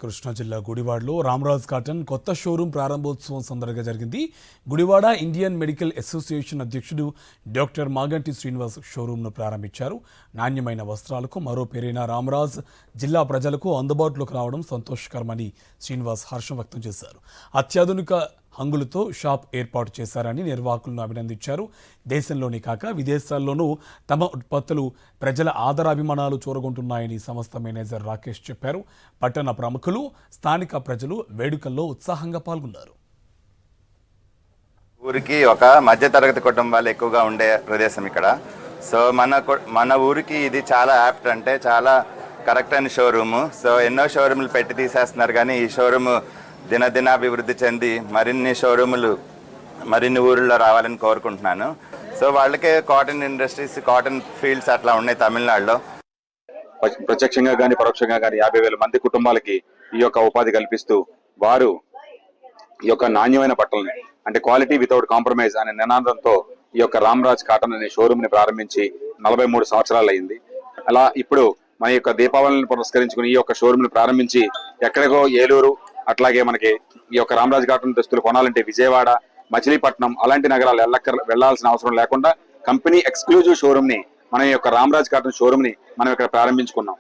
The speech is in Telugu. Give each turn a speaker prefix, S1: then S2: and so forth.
S1: కృష్ణా జిల్లా గుడివాడలో రామరాజ్ కాటన్ కొత్త షోరూం ప్రారంభోత్సవం సందర్భంగా జరిగింది. గుడివాడ ఇండియన్ మెడికల్ అసోసియేషన్ అధ్యక్షుడు డాక్టర్ మాగంటి శ్రీనివాస్ షోరూంను ప్రారంభించారు. నాణ్యమైన వస్త్రాలకు మరో పేరైన రామరాజ్ జిల్లా ప్రజలకు అందుబాటులోకి రావడం సంతోషకరమని శ్రీనివాస్ హర్షం వ్యక్తం చేశారు. అత్యాధునిక హంగులతో షాప్ ఏర్పాటు చేశారని నిర్వాహకులను అభినందించారు. దేశంలోనే కాక విదేశాల్లోనూ తమ ఉత్పత్తులు ప్రజల ఆదరాభిమానాలు చూరగొంటున్నాయని సంస్థ మేనేజర్ రాకేష్ చెప్పారు. పట్టణ ప్రముఖులు, స్థానిక ప్రజలు వేడుకల్లో ఉత్సాహంగా పాల్గొన్నారు.
S2: ఊరికి ఒక మధ్యతరగతి కుటుంబాలు ఎక్కువగా ఉండే ప్రదేశం ఇక్కడ. సో మన ఊరికి ఇది చాలా యాప్ట్, అంటే చాలా కరెక్ట్ అయిన షోరూము. సో ఎన్నో షోరూములు పెట్టి తీసేస్తున్నారు, కానీ ఈ షోరూము దినదినాభివృద్ధి చెంది మరిన్ని షోరూములు మరిన్ని ఊళ్ళో రావాలని కోరుకుంటున్నాను. సో వాళ్ళకే కాటన్ ఇండస్ట్రీస్, కాటన్ ఫీల్డ్స్ అట్లా ఉన్నాయి తమిళనాడులో.
S3: ప్రత్యక్షంగా కానీ పరోక్షంగా కానీ 50,000 మంది కుటుంబాలకి ఈ యొక్క ఉపాధి కల్పిస్తూ వారు ఈ యొక్క నాణ్యమైన బట్టలని, అంటే క్వాలిటీ వితౌట్ కాంప్రమైజ్ అనే నినాదంతో ఈ యొక్క రామరాజ్ కాటన్ అనే షోరూమ్ ని ప్రారంభించి 43 సంవత్సరాలు అయింది. అలా ఇప్పుడు మన యొక్క దీపావళిని పురస్కరించుకుని ఈ యొక్క షోరూమ్ ని ప్రారంభించి ఎక్కడికో ఏలూరు, అట్లాగే మనకి ఈ యొక్క రామరాజ్ కాటన్ దుస్తులు కొనాలంటే విజయవాడ, మచిలీపట్నం అలాంటి నగరాలు వెళ్లాల్సిన అవసరం లేకుండా కంపెనీ ఎక్స్క్లూజివ్ షోరూమ్ ని, మన యొక్క రామరాజ్ కాటన్ షోరూమ్ ని మనం ఇక్కడ ప్రారంభించుకున్నాం.